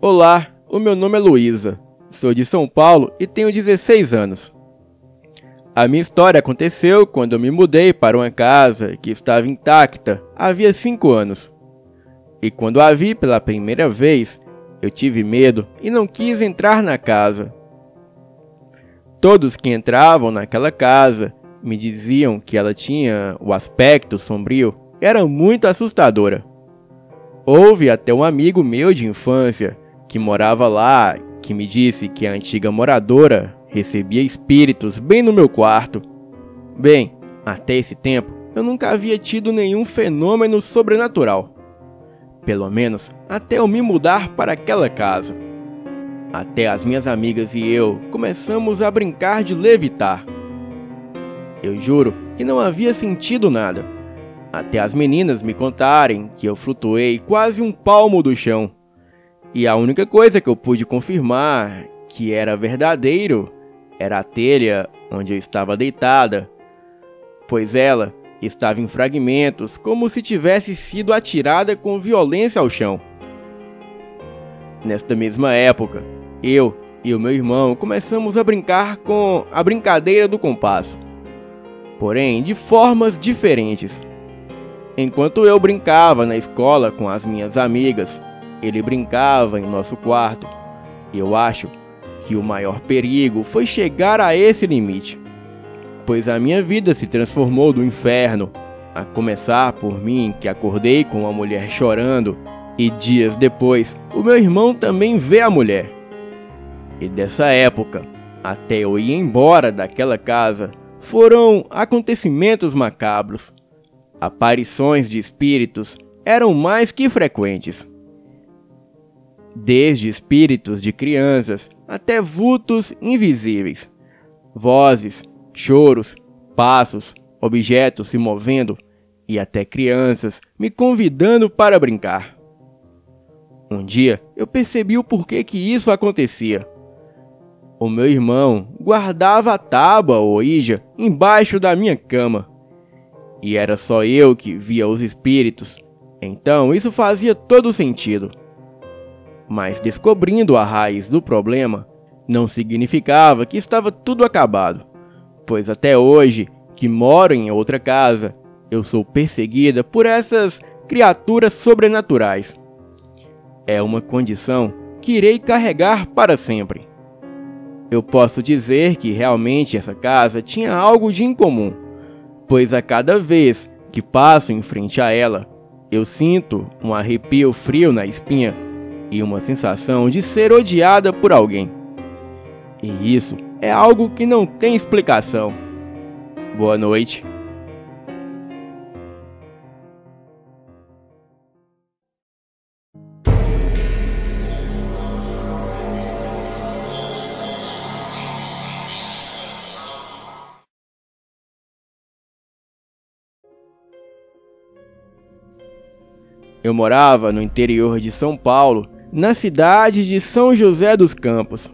Olá, o meu nome é Luísa, sou de São Paulo e tenho 16 anos. A minha história aconteceu quando eu me mudei para uma casa que estava intacta havia 5 anos. E quando a vi pela primeira vez, eu tive medo e não quis entrar na casa. Todos que entravam naquela casa me diziam que ela tinha o aspecto sombrio, era muito assustadora. Houve até um amigo meu de infância que morava lá, que me disse que a antiga moradora recebia espíritos bem no meu quarto. Bem, até esse tempo eu nunca havia tido nenhum fenômeno sobrenatural. Pelo menos até eu me mudar para aquela casa. Até as minhas amigas e eu começamos a brincar de levitar. Eu juro que não havia sentido nada, até as meninas me contarem que eu flutuei quase um palmo do chão. E a única coisa que eu pude confirmar que era verdadeiro era a telha onde eu estava deitada, pois ela estava em fragmentos, como se tivesse sido atirada com violência ao chão. Nesta mesma época, eu e o meu irmão começamos a brincar com a brincadeira do compasso, porém de formas diferentes. Enquanto eu brincava na escola com as minhas amigas, ele brincava em nosso quarto. Eu acho que o maior perigo foi chegar a esse limite, pois a minha vida se transformou do inferno, a começar por mim, que acordei com uma mulher chorando, e dias depois o meu irmão também vê a mulher. E dessa época, até eu ir embora daquela casa, foram acontecimentos macabros. Aparições de espíritos eram mais que frequentes. Desde espíritos de crianças até vultos invisíveis, vozes, choros, passos, objetos se movendo e até crianças me convidando para brincar. Um dia eu percebi o porquê que isso acontecia. O meu irmão guardava a tábua ou ouija embaixo da minha cama. E era só eu que via os espíritos, então isso fazia todo sentido. Mas descobrindo a raiz do problema, não significava que estava tudo acabado, pois até hoje, que moro em outra casa, eu sou perseguida por essas criaturas sobrenaturais. É uma condição que irei carregar para sempre. Eu posso dizer que realmente essa casa tinha algo de incomum, pois a cada vez que passo em frente a ela, eu sinto um arrepio frio na espinha e uma sensação de ser odiada por alguém. E isso é algo que não tem explicação. Boa noite. Eu morava no interior de São Paulo, na cidade de São José dos Campos.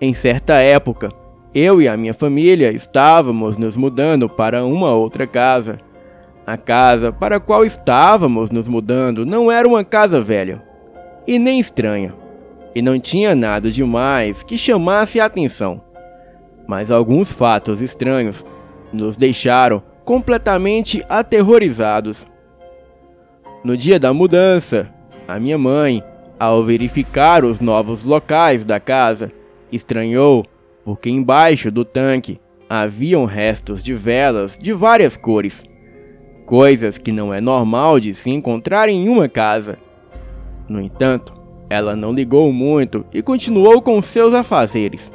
Em certa época, eu e a minha família estávamos nos mudando para uma outra casa. A casa para a qual estávamos nos mudando não era uma casa velha, e nem estranha, e não tinha nada demais que chamasse a atenção. Mas alguns fatos estranhos nos deixaram completamente aterrorizados. No dia da mudança, a minha mãe, ao verificar os novos locais da casa, estranhou porque embaixo do tanque haviam restos de velas de várias cores, coisas que não é normal de se encontrar em uma casa. No entanto, ela não ligou muito e continuou com seus afazeres.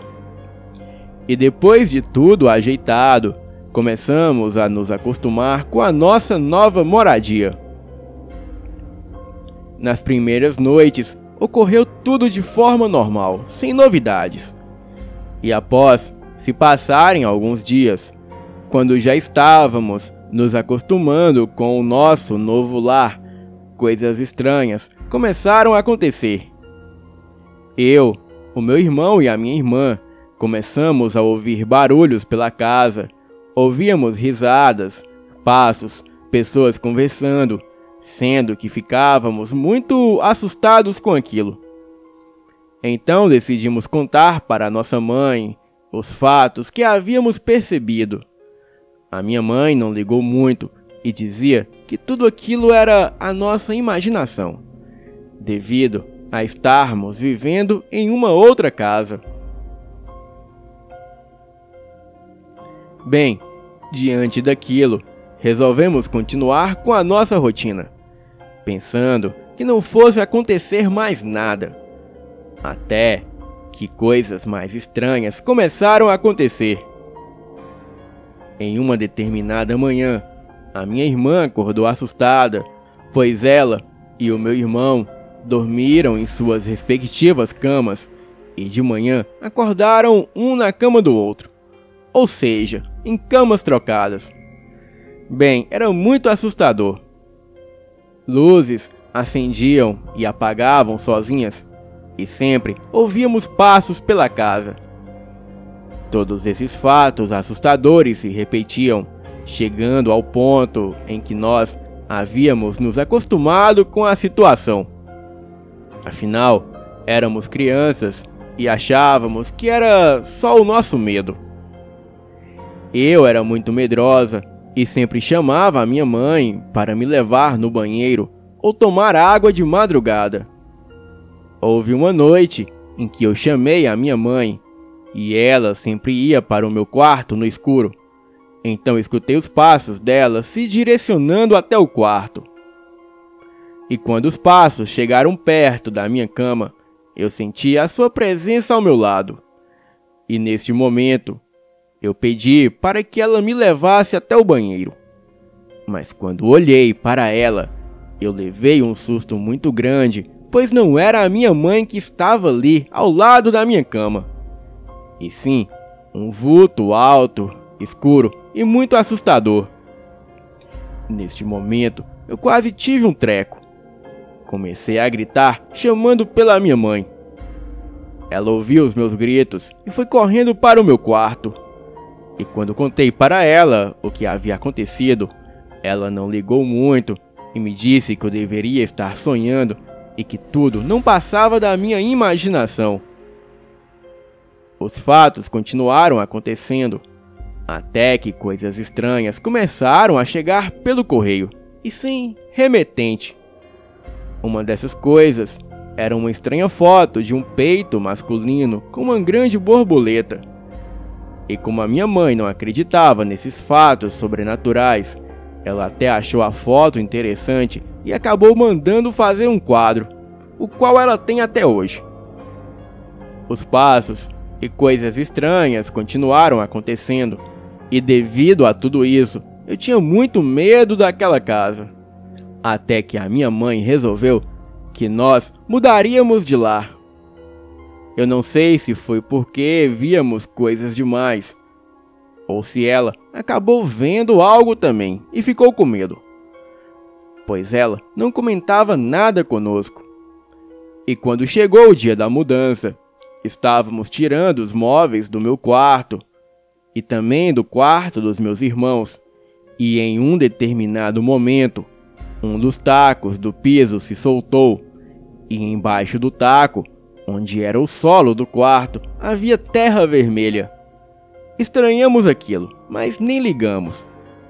E depois de tudo ajeitado, começamos a nos acostumar com a nossa nova moradia. Nas primeiras noites, ocorreu tudo de forma normal, sem novidades. E após se passarem alguns dias, quando já estávamos nos acostumando com o nosso novo lar, coisas estranhas começaram a acontecer. Eu, o meu irmão e a minha irmã começamos a ouvir barulhos pela casa, ouvíamos risadas, passos, pessoas conversando, sendo que ficávamos muito assustados com aquilo. Então decidimos contar para nossa mãe os fatos que havíamos percebido. A minha mãe não ligou muito e dizia que tudo aquilo era a nossa imaginação, devido a estarmos vivendo em uma outra casa. Bem, diante daquilo, resolvemos continuar com a nossa rotina, pensando que não fosse acontecer mais nada, até que coisas mais estranhas começaram a acontecer. Em uma determinada manhã, a minha irmã acordou assustada, pois ela e o meu irmão dormiram em suas respectivas camas e de manhã acordaram um na cama do outro, ou seja, em camas trocadas. Bem, era muito assustador. Luzes acendiam e apagavam sozinhas e sempre ouvíamos passos pela casa. Todos esses fatos assustadores se repetiam, chegando ao ponto em que nós havíamos nos acostumado com a situação. Afinal, éramos crianças e achávamos que era só o nosso medo. Eu era muito medrosa e sempre chamava a minha mãe para me levar no banheiro ou tomar água de madrugada. Houve uma noite em que eu chamei a minha mãe e ela sempre ia para o meu quarto no escuro. Então escutei os passos dela se direcionando até o quarto. E quando os passos chegaram perto da minha cama, eu senti a sua presença ao meu lado. E neste momento, eu pedi para que ela me levasse até o banheiro. Mas quando olhei para ela, eu levei um susto muito grande, pois não era a minha mãe que estava ali ao lado da minha cama, e sim um vulto alto, escuro e muito assustador. Neste momento, eu quase tive um treco. Comecei a gritar, chamando pela minha mãe. Ela ouviu os meus gritos e foi correndo para o meu quarto. E quando contei para ela o que havia acontecido, ela não ligou muito e me disse que eu deveria estar sonhando e que tudo não passava da minha imaginação. Os fatos continuaram acontecendo, até que coisas estranhas começaram a chegar pelo correio, e sem remetente. Uma dessas coisas era uma estranha foto de um peito masculino com uma grande borboleta. E como a minha mãe não acreditava nesses fatos sobrenaturais, ela até achou a foto interessante e acabou mandando fazer um quadro, o qual ela tem até hoje. Os passos e coisas estranhas continuaram acontecendo, e devido a tudo isso, eu tinha muito medo daquela casa. Até que a minha mãe resolveu que nós mudaríamos de lá. Eu não sei se foi porque víamos coisas demais, ou se ela acabou vendo algo também e ficou com medo, pois ela não comentava nada conosco. E quando chegou o dia da mudança, estávamos tirando os móveis do meu quarto e também do quarto dos meus irmãos, e em um determinado momento, um dos tacos do piso se soltou, e embaixo do taco, onde era o solo do quarto, havia terra vermelha. Estranhamos aquilo, mas nem ligamos,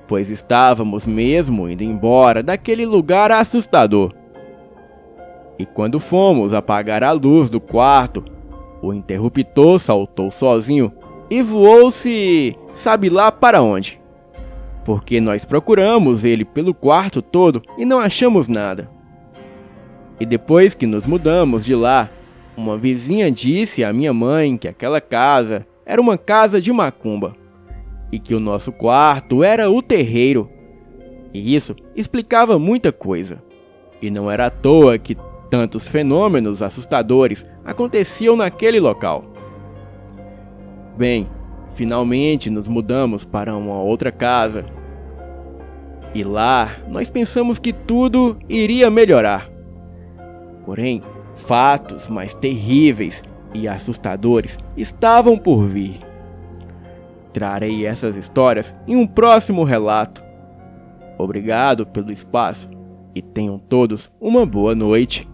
pois estávamos mesmo indo embora daquele lugar assustador. E quando fomos apagar a luz do quarto, o interruptor saltou sozinho e voou-se sabe lá para onde, porque nós procuramos ele pelo quarto todo e não achamos nada. E depois que nos mudamos de lá, uma vizinha disse à minha mãe que aquela casa era uma casa de macumba e que o nosso quarto era o terreiro. E isso explicava muita coisa. E não era à toa que tantos fenômenos assustadores aconteciam naquele local. Bem, finalmente nos mudamos para uma outra casa. E lá nós pensamos que tudo iria melhorar. Porém, fatos mais terríveis e assustadores estavam por vir. Trarei essas histórias em um próximo relato. Obrigado pelo espaço e tenham todos uma boa noite.